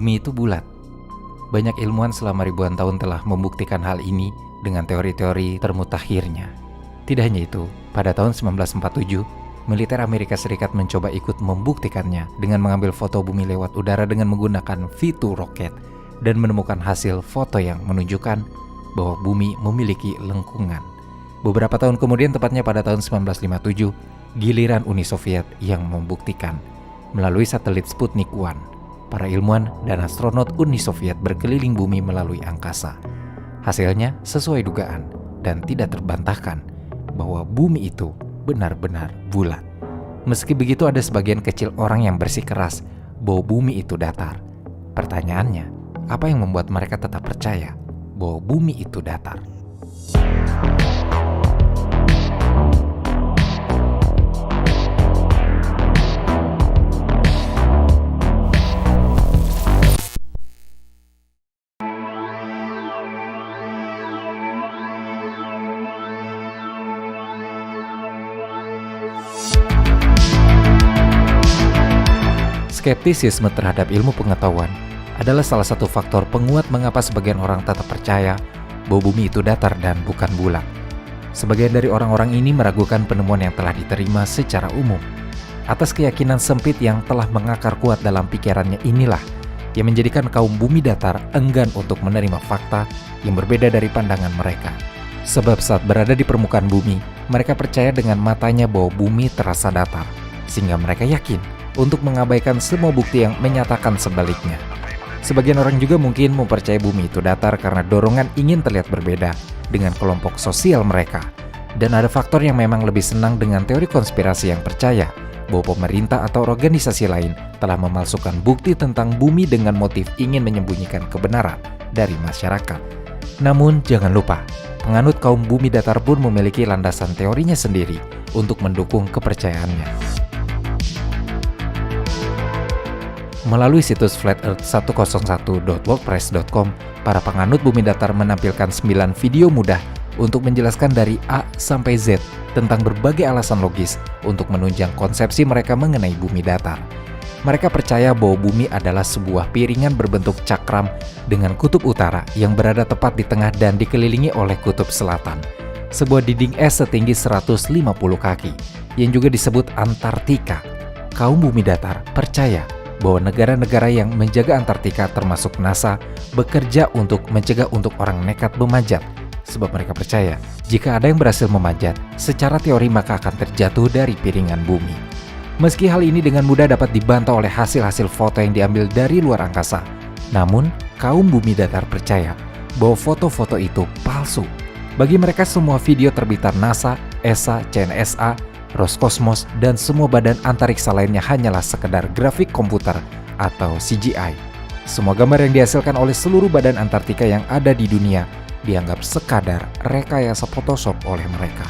bumi itu bulat. Banyak ilmuwan selama ribuan tahun telah membuktikan hal ini dengan teori-teori termutakhirnya. Tidak hanya itu, pada tahun 1947, militer Amerika Serikat mencoba ikut membuktikannya dengan mengambil foto bumi lewat udara dengan menggunakan V2 roket dan menemukan hasil foto yang menunjukkan bahwa bumi memiliki lengkungan. Beberapa tahun kemudian, tepatnya pada tahun 1957, giliran Uni Soviet yang membuktikan. Melalui satelit Sputnik 1, para ilmuwan dan astronot Uni Soviet berkeliling bumi melalui angkasa. Hasilnya sesuai dugaan dan tidak terbantahkan bahwa bumi itu benar-benar bulat. Meski begitu, ada sebagian kecil orang yang bersikeras bahwa bumi itu datar. Pertanyaannya, apa yang membuat mereka tetap percaya bahwa bumi itu datar? Skeptisisme terhadap ilmu pengetahuan adalah salah satu faktor penguat mengapa sebagian orang tetap percaya bahwa bumi itu datar dan bukan bulat. Sebagian dari orang-orang ini meragukan penemuan yang telah diterima secara umum. Atas keyakinan sempit yang telah mengakar kuat dalam pikirannya inilah yang menjadikan kaum bumi datar enggan untuk menerima fakta yang berbeda dari pandangan mereka. Sebab saat berada di permukaan bumi, mereka percaya dengan matanya bahwa bumi terasa datar, sehingga mereka yakin untuk mengabaikan semua bukti yang menyatakan sebaliknya. Sebagian orang juga mungkin mempercayai bumi itu datar karena dorongan ingin terlihat berbeda dengan kelompok sosial mereka. Dan ada faktor yang memang lebih senang dengan teori konspirasi yang percaya bahwa pemerintah atau organisasi lain telah memalsukan bukti tentang bumi dengan motif ingin menyembunyikan kebenaran dari masyarakat. Namun jangan lupa, penganut kaum bumi datar pun memiliki landasan teorinya sendiri untuk mendukung kepercayaannya. Melalui situs flatearth101.wordpress.com, para penganut bumi datar menampilkan 9 video mudah untuk menjelaskan dari A sampai Z tentang berbagai alasan logis untuk menunjang konsepsi mereka mengenai bumi datar. Mereka percaya bahwa bumi adalah sebuah piringan berbentuk cakram dengan kutub utara yang berada tepat di tengah dan dikelilingi oleh kutub selatan. Sebuah dinding es setinggi 150 kaki yang juga disebut Antartika. Kaum bumi datar percaya bahwa negara-negara yang menjaga Antartika termasuk NASA bekerja untuk mencegah untuk orang nekat memanjat, sebab mereka percaya jika ada yang berhasil memanjat, secara teori maka akan terjatuh dari piringan bumi. Meski hal ini dengan mudah dapat dibantah oleh hasil-hasil foto yang diambil dari luar angkasa, namun kaum bumi datar percaya bahwa foto-foto itu palsu. Bagi mereka semua video terbitan NASA, ESA, CNSA, Roskosmos, dan semua badan antariksa lainnya hanyalah sekedar grafik komputer atau CGI. Semua gambar yang dihasilkan oleh seluruh badan Antartika yang ada di dunia dianggap sekadar rekayasa Photoshop oleh mereka.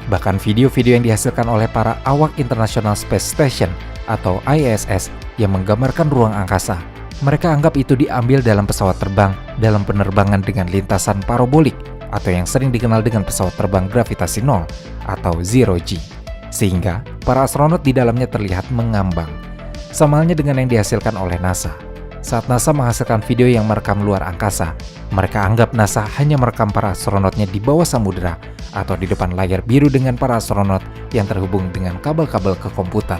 Bahkan video-video yang dihasilkan oleh para awak International Space Station atau ISS yang menggambarkan ruang angkasa, mereka anggap itu diambil dalam pesawat terbang dalam penerbangan dengan lintasan parabolik atau yang sering dikenal dengan pesawat terbang gravitasi nol atau zero G. Sehingga para astronot di dalamnya terlihat mengambang. Sama halnya dengan yang dihasilkan oleh NASA. Saat NASA menghasilkan video yang merekam luar angkasa, mereka anggap NASA hanya merekam para astronotnya di bawah samudera atau di depan layar biru dengan para astronot yang terhubung dengan kabel-kabel ke komputer.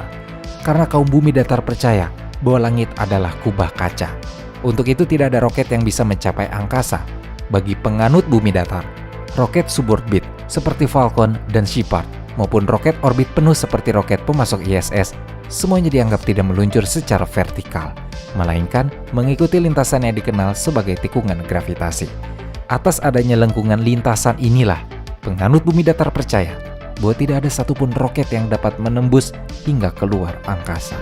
Karena kaum bumi datar percaya bahwa langit adalah kubah kaca. Untuk itu tidak ada roket yang bisa mencapai angkasa. Bagi penganut bumi datar, roket suborbit seperti Falcon dan Shepard maupun roket orbit penuh seperti roket pemasok ISS, semuanya dianggap tidak meluncur secara vertikal, melainkan mengikuti lintasan yang dikenal sebagai tikungan gravitasi. Atas adanya lengkungan lintasan inilah, penganut bumi datar percaya bahwa tidak ada satupun roket yang dapat menembus hingga keluar angkasa.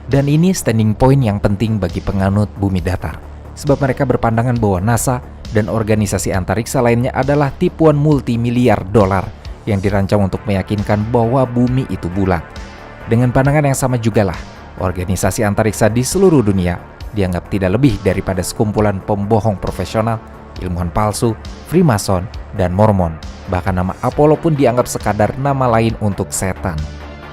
Dan ini standing point yang penting bagi penganut bumi datar, sebab mereka berpandangan bahwa NASA dan organisasi antariksa lainnya adalah tipuan multimiliar dolar yang dirancang untuk meyakinkan bahwa bumi itu bulat. Dengan pandangan yang sama juga lah, organisasi antariksa di seluruh dunia dianggap tidak lebih daripada sekumpulan pembohong profesional, ilmuwan palsu, Freemason, dan Mormon. Bahkan nama Apollo pun dianggap sekadar nama lain untuk setan.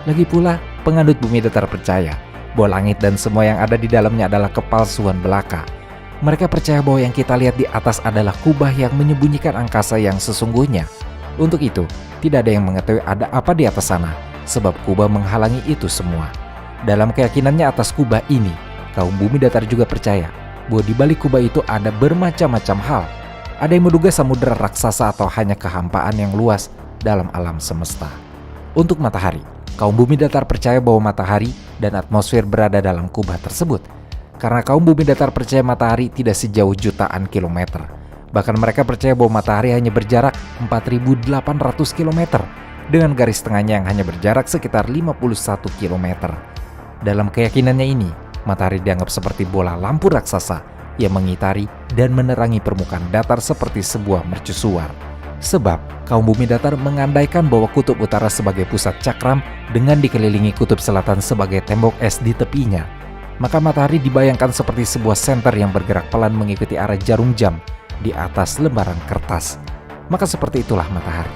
Lagi pula, penganut bumi datar percaya bahwa langit dan semua yang ada di dalamnya adalah kepalsuan belaka. Mereka percaya bahwa yang kita lihat di atas adalah kubah yang menyembunyikan angkasa yang sesungguhnya. Untuk itu, tidak ada yang mengetahui ada apa di atas sana, sebab kubah menghalangi itu semua. Dalam keyakinannya atas kubah ini, kaum bumi datar juga percaya bahwa di balik kubah itu ada bermacam-macam hal. Ada yang menduga samudera raksasa atau hanya kehampaan yang luas dalam alam semesta. Untuk matahari, kaum bumi datar percaya bahwa matahari dan atmosfer berada dalam kubah tersebut. Karena kaum bumi datar percaya matahari tidak sejauh jutaan kilometer. Bahkan mereka percaya bahwa matahari hanya berjarak 4.800 km dengan garis tengahnya yang hanya berjarak sekitar 51 km. Dalam keyakinannya ini, matahari dianggap seperti bola lampu raksasa yang mengitari dan menerangi permukaan datar seperti sebuah mercusuar. Sebab kaum bumi datar mengandaikan bahwa kutub utara sebagai pusat cakram dengan dikelilingi kutub selatan sebagai tembok es di tepinya. Maka matahari dibayangkan seperti sebuah senter yang bergerak pelan mengikuti arah jarum jam di atas lembaran kertas. Maka seperti itulah matahari.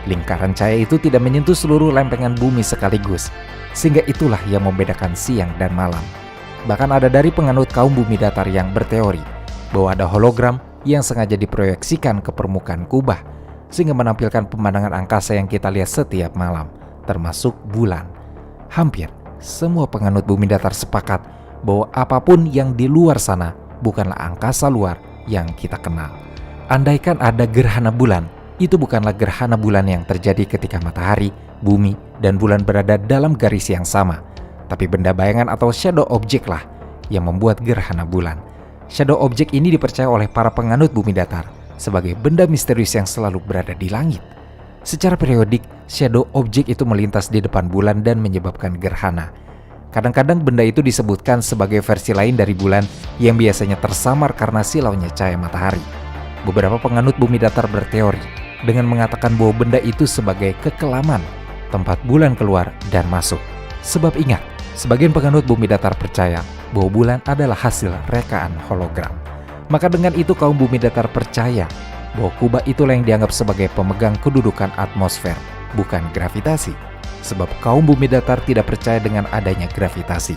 Lingkaran cahaya itu tidak menyentuh seluruh lempengan bumi sekaligus, sehingga itulah yang membedakan siang dan malam. Bahkan ada dari penganut kaum bumi datar yang berteori bahwa ada hologram yang sengaja diproyeksikan ke permukaan kubah sehingga menampilkan pemandangan angkasa yang kita lihat setiap malam, termasuk bulan. Hampir semua penganut bumi datar sepakat bahwa apapun yang di luar sana bukanlah angkasa luar yang kita kenal. Andaikan ada gerhana bulan, itu bukanlah gerhana bulan yang terjadi ketika matahari, bumi, dan bulan berada dalam garis yang sama, tapi benda bayangan atau shadow object lah yang membuat gerhana bulan. Shadow object ini dipercaya oleh para penganut bumi datar sebagai benda misterius yang selalu berada di langit. Secara periodik, shadow object itu melintas di depan bulan dan menyebabkan gerhana. Kadang-kadang benda itu disebutkan sebagai versi lain dari bulan yang biasanya tersamar karena silaunya cahaya matahari. Beberapa penganut bumi datar berteori dengan mengatakan bahwa benda itu sebagai kekelaman, tempat bulan keluar dan masuk. Sebab ingat, sebagian penganut bumi datar percaya bahwa bulan adalah hasil rekaan hologram. Maka dengan itu kaum bumi datar percaya bahwa kubah itulah yang dianggap sebagai pemegang kedudukan atmosfer, bukan gravitasi. Sebab kaum bumi datar tidak percaya dengan adanya gravitasi.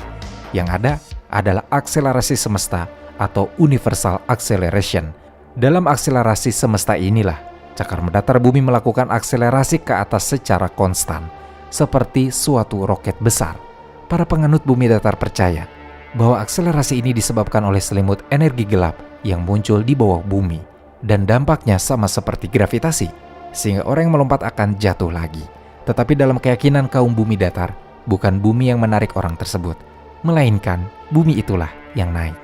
Yang ada adalah akselerasi semesta atau universal acceleration. Dalam akselerasi semesta inilah, cakar mendatar bumi melakukan akselerasi ke atas secara konstan, seperti suatu roket besar. Para penganut bumi datar percaya bahwa akselerasi ini disebabkan oleh selimut energi gelap yang muncul di bawah bumi, dan dampaknya sama seperti gravitasi, sehingga orang yang melompat akan jatuh lagi. Tetapi dalam keyakinan kaum bumi datar, bukan bumi yang menarik orang tersebut, melainkan bumi itulah yang naik.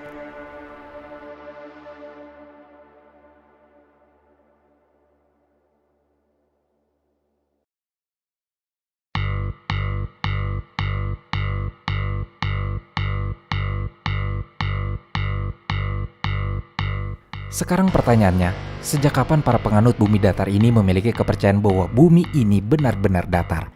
Sekarang pertanyaannya, sejak kapan para penganut bumi datar ini memiliki kepercayaan bahwa bumi ini benar-benar datar?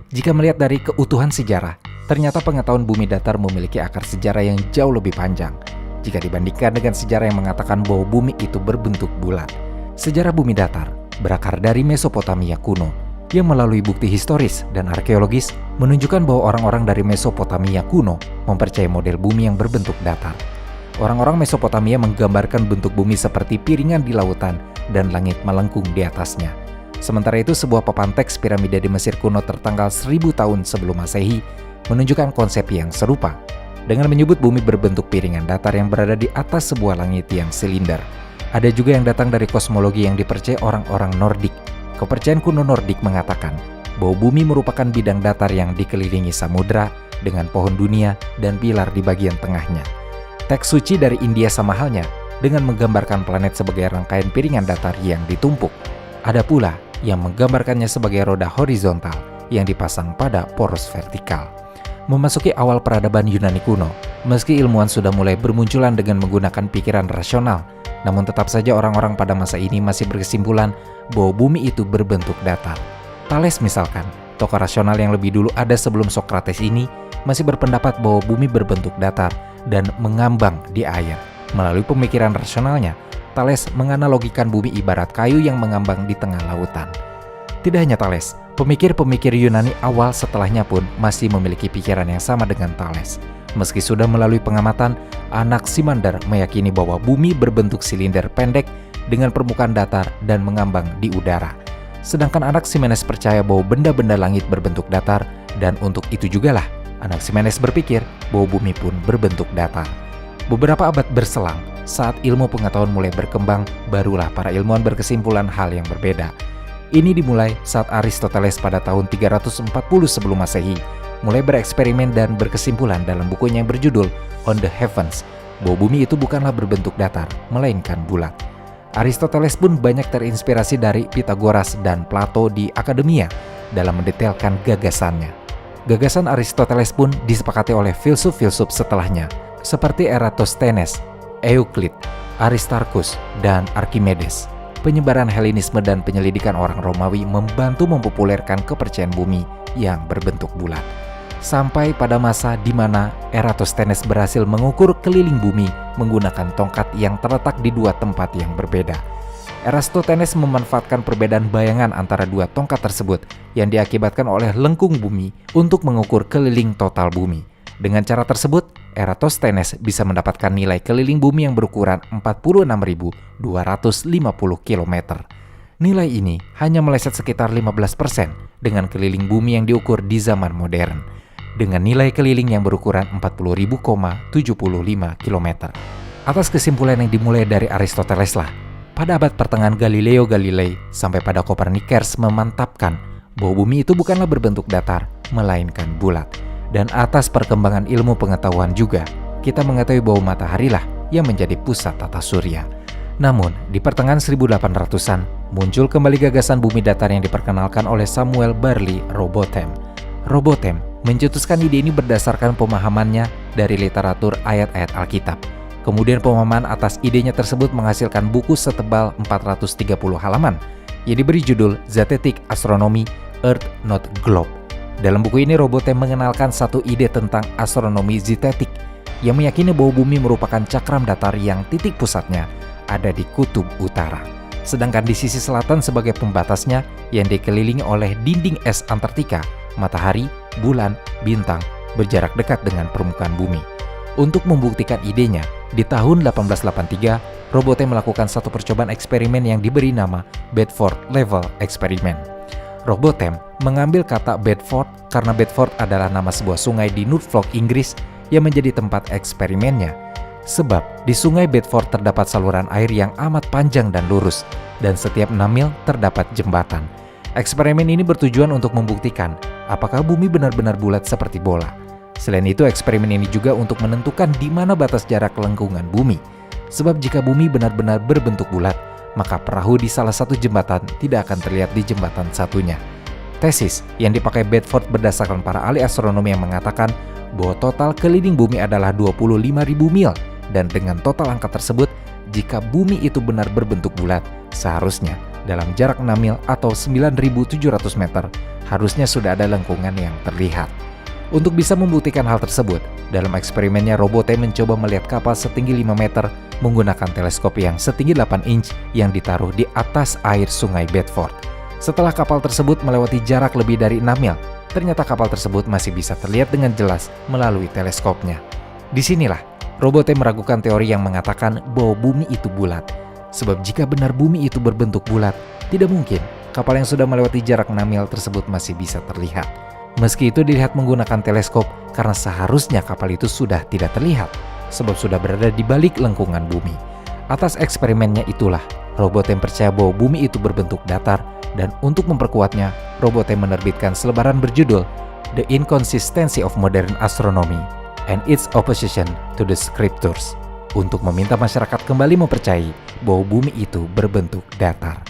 Jika melihat dari keutuhan sejarah, ternyata pengetahuan bumi datar memiliki akar sejarah yang jauh lebih panjang jika dibandingkan dengan sejarah yang mengatakan bahwa bumi itu berbentuk bulat. Sejarah bumi datar berakar dari Mesopotamia kuno yang melalui bukti historis dan arkeologis menunjukkan bahwa orang-orang dari Mesopotamia kuno mempercayai model bumi yang berbentuk datar. Orang-orang Mesopotamia menggambarkan bentuk bumi seperti piringan di lautan dan langit melengkung di atasnya. Sementara itu, sebuah papan teks piramida di Mesir kuno tertanggal 1000 tahun sebelum Masehi menunjukkan konsep yang serupa, dengan menyebut bumi berbentuk piringan datar yang berada di atas sebuah langit yang silinder. Ada juga yang datang dari kosmologi yang dipercaya orang-orang Nordik. Kepercayaan kuno Nordik mengatakan bahwa bumi merupakan bidang datar yang dikelilingi samudra dengan pohon dunia dan pilar di bagian tengahnya. Teks suci dari India sama halnya dengan menggambarkan planet sebagai rangkaian piringan datar yang ditumpuk. Ada pula yang menggambarkannya sebagai roda horizontal yang dipasang pada poros vertikal. Memasuki awal peradaban Yunani kuno, meski ilmuwan sudah mulai bermunculan dengan menggunakan pikiran rasional Namun tetap saja orang-orang pada masa ini masih berkesimpulan bahwa bumi itu berbentuk datar. Thales misalkan, tokoh rasional yang lebih dulu ada sebelum Socrates ini, masih berpendapat bahwa bumi berbentuk datar dan mengambang di air. Melalui pemikiran rasionalnya, Thales menganalogikan bumi ibarat kayu yang mengambang di tengah lautan. Tidak hanya Thales, pemikir-pemikir Yunani awal setelahnya pun masih memiliki pikiran yang sama dengan Thales. Meski sudah melalui pengamatan, Anaximander meyakini bahwa bumi berbentuk silinder pendek dengan permukaan datar dan mengambang di udara. Sedangkan Anaximenes percaya bahwa benda-benda langit berbentuk datar, dan untuk itu jugalah Anaximenes berpikir bahwa bumi pun berbentuk datar. Beberapa abad berselang, saat ilmu pengetahuan mulai berkembang, barulah para ilmuwan berkesimpulan hal yang berbeda. Ini dimulai saat Aristoteles pada tahun 340 sebelum Masehi mulai bereksperimen dan berkesimpulan dalam bukunya yang berjudul On the Heavens bahwa bumi itu bukanlah berbentuk datar, melainkan bulat. Aristoteles pun banyak terinspirasi dari Pythagoras dan Plato di Akademia dalam mendetailkan gagasannya. Gagasan Aristoteles pun disepakati oleh filsuf-filsuf setelahnya, seperti Eratosthenes, Euclid, Aristarchus, dan Archimedes. Penyebaran Helenisme dan penyelidikan orang Romawi membantu mempopulerkan kepercayaan bumi yang berbentuk bulat. Sampai pada masa di mana Eratosthenes berhasil mengukur keliling bumi menggunakan tongkat yang terletak di dua tempat yang berbeda. Eratosthenes memanfaatkan perbedaan bayangan antara dua tongkat tersebut yang diakibatkan oleh lengkung bumi untuk mengukur keliling total bumi. Dengan cara tersebut, Eratosthenes bisa mendapatkan nilai keliling bumi yang berukuran 46.250 km. Nilai ini hanya meleset sekitar 15% dengan keliling bumi yang diukur di zaman modern, dengan nilai keliling yang berukuran 40.075 km. Atas kesimpulan yang dimulai dari Aristoteles lah, pada abad pertengahan Galileo Galilei sampai pada Copernicus memantapkan bahwa bumi itu bukanlah berbentuk datar, melainkan bulat. Dan atas perkembangan ilmu pengetahuan juga, kita mengetahui bahwa matahari lah yang menjadi pusat tata surya. Namun, di pertengahan 1800-an, muncul kembali gagasan bumi datar yang diperkenalkan oleh Samuel Barley Robotham. Robotham mencetuskan ide ini berdasarkan pemahamannya dari literatur ayat-ayat Alkitab. Kemudian pemahaman atas idenya tersebut menghasilkan buku setebal 430 halaman yang diberi judul Zetetic Astronomy, Earth Not Globe. Dalam buku ini, Robotham mengenalkan satu ide tentang astronomi zetetik yang meyakini bahwa bumi merupakan cakram datar yang titik pusatnya ada di kutub utara. Sedangkan di sisi selatan sebagai pembatasnya yang dikelilingi oleh dinding es Antartika, matahari, bulan, bintang berjarak dekat dengan permukaan bumi. Untuk membuktikan idenya, di tahun 1883, Robotham melakukan satu percobaan eksperimen yang diberi nama Bedford Level Experiment. Robotham mengambil kata Bedford karena Bedford adalah nama sebuah sungai di Norfolk, Inggris yang menjadi tempat eksperimennya. Sebab di sungai Bedford terdapat saluran air yang amat panjang dan lurus, dan setiap 6 mil terdapat jembatan. Eksperimen ini bertujuan untuk membuktikan apakah bumi benar-benar bulat seperti bola. Selain itu, eksperimen ini juga untuk menentukan di mana batas jarak lengkungan bumi. Sebab jika bumi benar-benar berbentuk bulat, maka perahu di salah satu jembatan tidak akan terlihat di jembatan satunya. Tesis yang dipakai Bedford berdasarkan para ahli astronomi yang mengatakan bahwa total keliling bumi adalah 25.000 mil, dan dengan total angka tersebut, jika bumi itu benar berbentuk bulat, seharusnya dalam jarak 6 mil atau 9.700 meter, harusnya sudah ada lengkungan yang terlihat. Untuk bisa membuktikan hal tersebut, dalam eksperimennya Robotham mencoba melihat kapal setinggi 5 meter menggunakan teleskop yang setinggi 8 inch yang ditaruh di atas air sungai Bedford. Setelah kapal tersebut melewati jarak lebih dari 6 mil, ternyata kapal tersebut masih bisa terlihat dengan jelas melalui teleskopnya. Disinilah Robotham meragukan teori yang mengatakan bahwa bumi itu bulat. Sebab jika benar bumi itu berbentuk bulat, tidak mungkin kapal yang sudah melewati jarak 6 mil tersebut masih bisa terlihat. Meski itu dilihat menggunakan teleskop, karena seharusnya kapal itu sudah tidak terlihat, sebab sudah berada di balik lengkungan bumi. Atas eksperimennya itulah, Robotham percaya bahwa bumi itu berbentuk datar, dan untuk memperkuatnya, Robotham menerbitkan selebaran berjudul The Inconsistency of Modern Astronomy and Its Opposition to the Scriptures, untuk meminta masyarakat kembali mempercayai bahwa bumi itu berbentuk datar.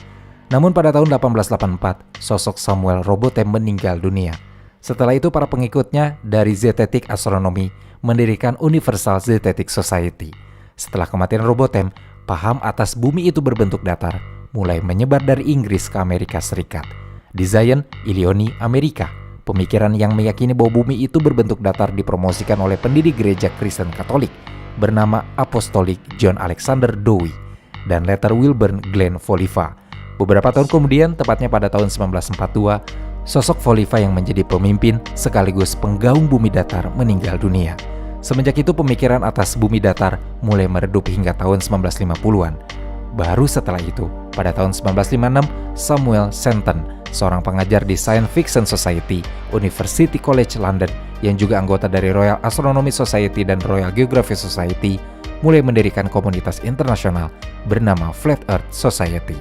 Namun pada tahun 1884, sosok Samuel Robotham meninggal dunia. Setelah itu para pengikutnya dari Zetetic Astronomy mendirikan Universal Zetetic Society. Setelah kematian Robotham, paham atas bumi itu berbentuk datar mulai menyebar dari Inggris ke Amerika Serikat. Di Zion, Illinois, Amerika, pemikiran yang meyakini bahwa bumi itu berbentuk datar dipromosikan oleh pendiri gereja Kristen Katolik bernama Apostolik John Alexander Dowie dan Letter Wilburn Glenn Voliva. Beberapa tahun kemudian, tepatnya pada tahun 1942, sosok Voliva yang menjadi pemimpin sekaligus penggaung bumi datar meninggal dunia. Semenjak itu pemikiran atas bumi datar mulai meredup hingga tahun 1950-an. Baru setelah itu, pada tahun 1956, Samuel Shenton, seorang pengajar di Science Fiction Society, University College London, yang juga anggota dari Royal Astronomy Society dan Royal Geographic Society, mulai mendirikan komunitas internasional bernama Flat Earth Society.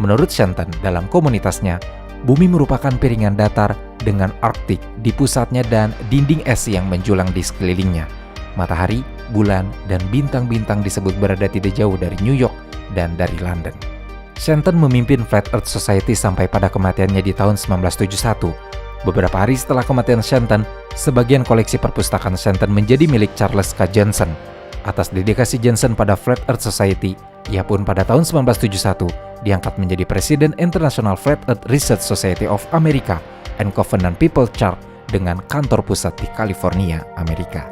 Menurut Shenton, dalam komunitasnya, bumi merupakan piringan datar dengan Arktik di pusatnya dan dinding es yang menjulang di sekelilingnya. Matahari, bulan, dan bintang-bintang disebut berada tidak jauh dari New York dan dari London. Shenton memimpin Flat Earth Society sampai pada kematiannya di tahun 1971. Beberapa hari setelah kematian Shenton, sebagian koleksi perpustakaan Shenton menjadi milik Charles K. Johnson. Atas dedikasi Johnson pada Flat Earth Society, ia pun pada tahun 1971 diangkat menjadi Presiden International Flat Earth Research Society of America and Covenant People Church dengan kantor pusat di California, Amerika.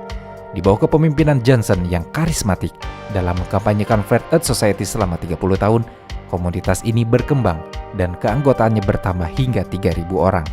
Di bawah kepemimpinan Johnson yang karismatik dalam mengkampanyekan Flat Earth Society selama 30 tahun, komunitas ini berkembang dan keanggotaannya bertambah hingga 3.000 orang.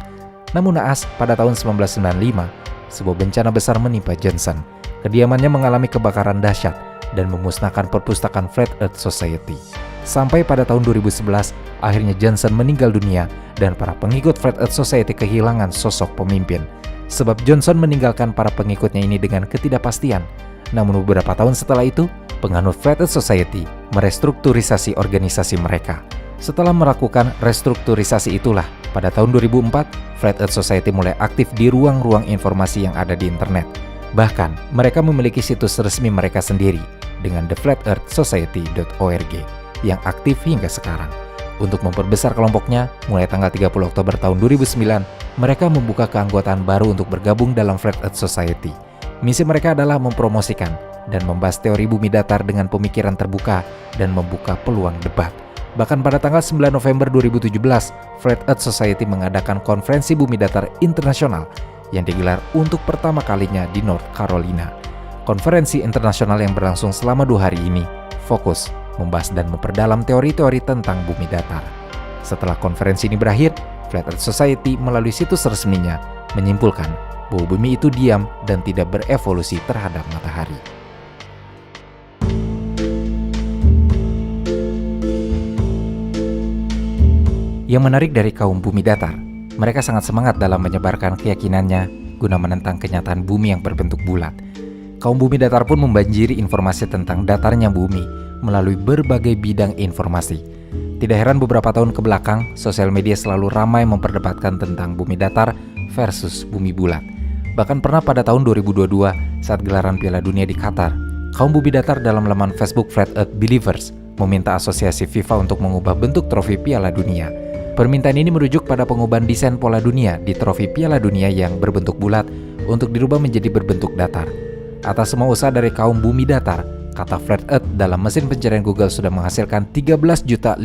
Namun naas, pada tahun 1995, sebuah bencana besar menimpa Johnson. Kediamannya mengalami kebakaran dahsyat dan memusnahkan perpustakaan Flat Earth Society. Sampai pada tahun 2011, akhirnya Johnson meninggal dunia dan para pengikut Flat Earth Society kehilangan sosok pemimpin. Sebab Johnson meninggalkan para pengikutnya ini dengan ketidakpastian. Namun beberapa tahun setelah itu, penganut Flat Earth Society merestrukturisasi organisasi mereka. Setelah melakukan restrukturisasi itulah, pada tahun 2004, Flat Earth Society mulai aktif di ruang-ruang informasi yang ada di internet. Bahkan, mereka memiliki situs resmi mereka sendiri dengan theflatearthsociety.org yang aktif hingga sekarang. Untuk memperbesar kelompoknya, mulai tanggal 30 Oktober tahun 2009, mereka membuka keanggotaan baru untuk bergabung dalam Flat Earth Society. Misi mereka adalah mempromosikan dan membahas teori bumi datar dengan pemikiran terbuka dan membuka peluang debat. Bahkan pada tanggal 9 November 2017, Flat Earth Society mengadakan konferensi bumi datar internasional yang digelar untuk pertama kalinya di North Carolina. Konferensi internasional yang berlangsung selama 2 hari ini fokus membahas dan memperdalam teori-teori tentang bumi datar. Setelah konferensi ini berakhir, Flat Earth Society melalui situs resminya menyimpulkan bahwa bumi itu diam dan tidak berevolusi terhadap matahari. Yang menarik dari kaum bumi datar, mereka sangat semangat dalam menyebarkan keyakinannya guna menentang kenyataan bumi yang berbentuk bulat. Kaum bumi datar pun membanjiri informasi tentang datarnya bumi melalui berbagai bidang informasi. Tidak heran beberapa tahun ke belakang, sosial media selalu ramai memperdebatkan tentang bumi datar versus bumi bulat. Bahkan pernah pada tahun 2022 saat gelaran Piala Dunia di Qatar, kaum bumi datar dalam laman Facebook Flat Earth Believers meminta asosiasi FIFA untuk mengubah bentuk trofi Piala Dunia. Permintaan ini merujuk pada pengubahan desain pola dunia di trofi Piala Dunia yang berbentuk bulat untuk dirubah menjadi berbentuk datar. Atas semua usaha dari kaum bumi datar, kata Flat Earth dalam mesin pencarian Google sudah menghasilkan 13.500.000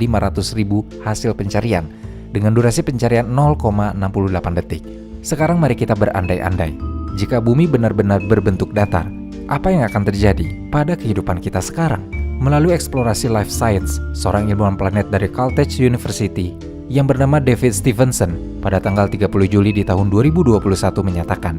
hasil pencarian dengan durasi pencarian 0,68 detik. Sekarang mari kita berandai-andai. Jika bumi benar-benar berbentuk datar, apa yang akan terjadi pada kehidupan kita sekarang? Melalui eksplorasi life science, seorang ilmuwan planet dari Caltech University yang bernama David Stevenson pada tanggal 30 Juli di tahun 2021 menyatakan,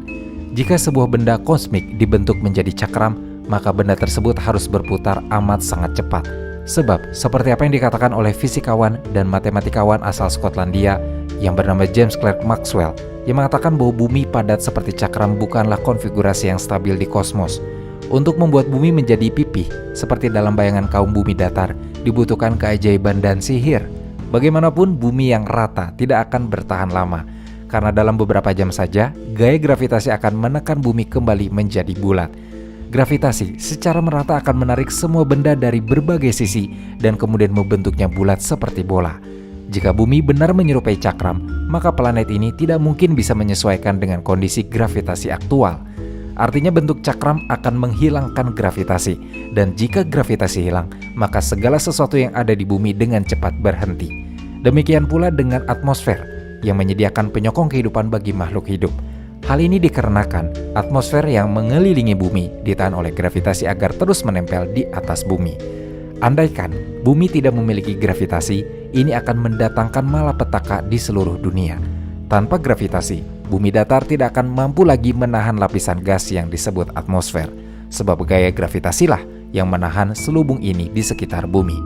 jika sebuah benda kosmik dibentuk menjadi cakram, maka benda tersebut harus berputar amat sangat cepat. Sebab, seperti apa yang dikatakan oleh fisikawan dan matematikawan asal Skotlandia yang bernama James Clerk Maxwell, yang mengatakan bahwa bumi padat seperti cakram bukanlah konfigurasi yang stabil di kosmos. Untuk membuat bumi menjadi pipih, seperti dalam bayangan kaum bumi datar, dibutuhkan keajaiban dan sihir. Bagaimanapun, bumi yang rata tidak akan bertahan lama, karena dalam beberapa jam saja, gaya gravitasi akan menekan bumi kembali menjadi bulat. Gravitasi secara merata akan menarik semua benda dari berbagai sisi dan kemudian membentuknya bulat seperti bola. Jika bumi benar menyerupai cakram, maka planet ini tidak mungkin bisa menyesuaikan dengan kondisi gravitasi aktual. Artinya bentuk cakram akan menghilangkan gravitasi, dan jika gravitasi hilang, maka segala sesuatu yang ada di bumi dengan cepat berhenti. Demikian pula dengan atmosfer, yang menyediakan penyokong kehidupan bagi makhluk hidup. Hal ini dikarenakan atmosfer yang mengelilingi bumi ditahan oleh gravitasi agar terus menempel di atas bumi. Andaikan bumi tidak memiliki gravitasi, ini akan mendatangkan malapetaka di seluruh dunia. Tanpa gravitasi, bumi datar tidak akan mampu lagi menahan lapisan gas yang disebut atmosfer, sebab gaya gravitasilah yang menahan selubung ini di sekitar bumi.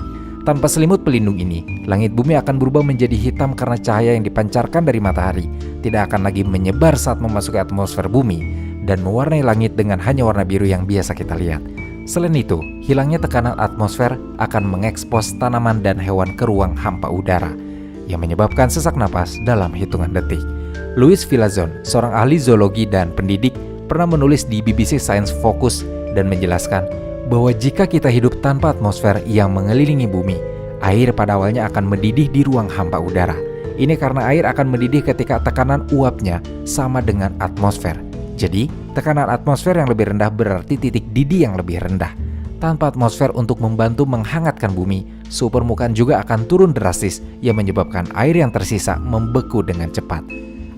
Tanpa selimut pelindung ini, langit bumi akan berubah menjadi hitam karena cahaya yang dipancarkan dari matahari tidak akan lagi menyebar saat memasuki atmosfer bumi dan mewarnai langit dengan hanya warna biru yang biasa kita lihat. Selain itu, hilangnya tekanan atmosfer akan mengekspos tanaman dan hewan ke ruang hampa udara, yang menyebabkan sesak napas dalam hitungan detik. Louis Villazon, seorang ahli zoologi dan pendidik, pernah menulis di BBC Science Focus dan menjelaskan bahwa jika kita hidup tanpa atmosfer yang mengelilingi bumi, air pada awalnya akan mendidih di ruang hampa udara. Ini karena air akan mendidih ketika tekanan uapnya sama dengan atmosfer. Jadi, tekanan atmosfer yang lebih rendah berarti titik didih yang lebih rendah. Tanpa atmosfer untuk membantu menghangatkan bumi, suhu permukaan juga akan turun drastis yang menyebabkan air yang tersisa membeku dengan cepat.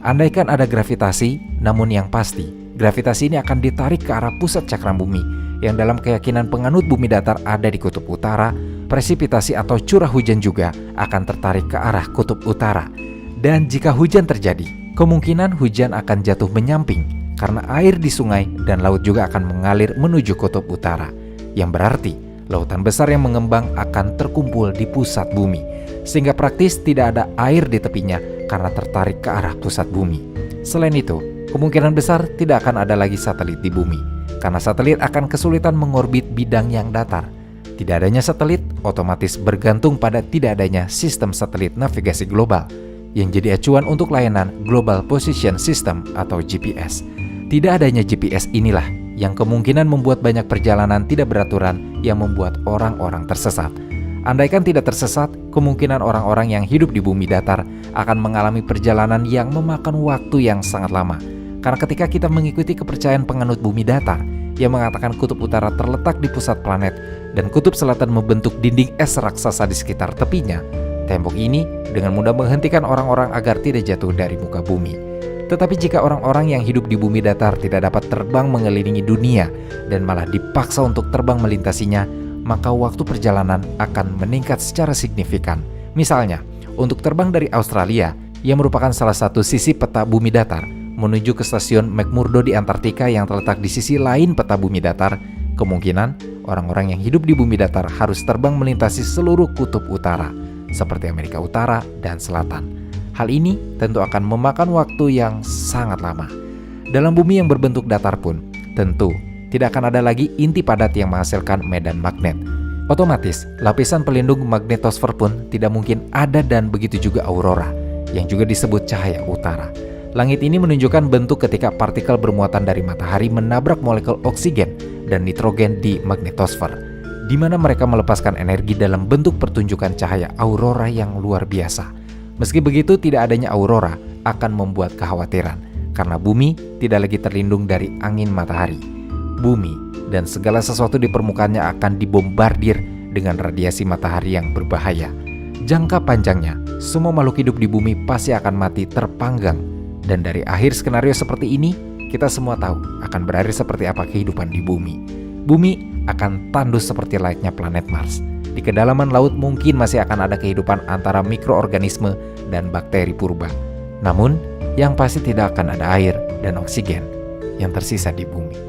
Andaikan ada gravitasi, namun yang pasti, gravitasi ini akan ditarik ke arah pusat cakram bumi, yang dalam keyakinan penganut bumi datar ada di kutub utara. Presipitasi atau curah hujan juga akan tertarik ke arah kutub utara. Dan jika hujan terjadi, kemungkinan hujan akan jatuh menyamping, karena air di sungai dan laut juga akan mengalir menuju kutub utara. Yang berarti lautan besar yang mengembang akan terkumpul di pusat bumi, sehingga praktis tidak ada air di tepinya karena tertarik ke arah pusat bumi. Selain itu, kemungkinan besar tidak akan ada lagi satelit di bumi, karena satelit akan kesulitan mengorbit bidang yang datar. Tidak adanya satelit otomatis bergantung pada tidak adanya sistem satelit navigasi global, yang jadi acuan untuk layanan Global Position System atau GPS. Tidak adanya GPS inilah yang kemungkinan membuat banyak perjalanan tidak beraturan yang membuat orang-orang tersesat. Andaikan tidak tersesat, kemungkinan orang-orang yang hidup di bumi datar akan mengalami perjalanan yang memakan waktu yang sangat lama. Karena ketika kita mengikuti kepercayaan penganut bumi datar yang mengatakan kutub utara terletak di pusat planet dan kutub selatan membentuk dinding es raksasa di sekitar tepinya, tembok ini dengan mudah menghentikan orang-orang agar tidak jatuh dari muka bumi. Tetapi jika orang-orang yang hidup di bumi datar tidak dapat terbang mengelilingi dunia dan malah dipaksa untuk terbang melintasinya, maka waktu perjalanan akan meningkat secara signifikan. Misalnya, untuk terbang dari Australia, yang merupakan salah satu sisi peta bumi datar, menuju ke stasiun McMurdo di Antartika yang terletak di sisi lain peta bumi datar, kemungkinan orang-orang yang hidup di bumi datar harus terbang melintasi seluruh kutub utara, seperti Amerika Utara dan Selatan. Hal ini tentu akan memakan waktu yang sangat lama. Dalam bumi yang berbentuk datar pun, tentu tidak akan ada lagi inti padat yang menghasilkan medan magnet. Otomatis, lapisan pelindung magnetosfer pun tidak mungkin ada dan begitu juga aurora, yang juga disebut cahaya utara. Langit ini menunjukkan bentuk ketika partikel bermuatan dari matahari menabrak molekul oksigen dan nitrogen di magnetosfer, di mana mereka melepaskan energi dalam bentuk pertunjukan cahaya aurora yang luar biasa. Meski begitu, tidak adanya aurora akan membuat kekhawatiran, karena bumi tidak lagi terlindung dari angin matahari. Bumi dan segala sesuatu di permukaannya akan dibombardir dengan radiasi matahari yang berbahaya. Jangka panjangnya, semua makhluk hidup di bumi pasti akan mati terpanggang. Dan dari akhir skenario seperti ini, kita semua tahu akan berakhir seperti apa kehidupan di bumi. Bumi akan tandus seperti layaknya planet Mars. Di kedalaman laut mungkin masih akan ada kehidupan antara mikroorganisme dan bakteri purba. Namun, yang pasti tidak akan ada air dan oksigen yang tersisa di bumi.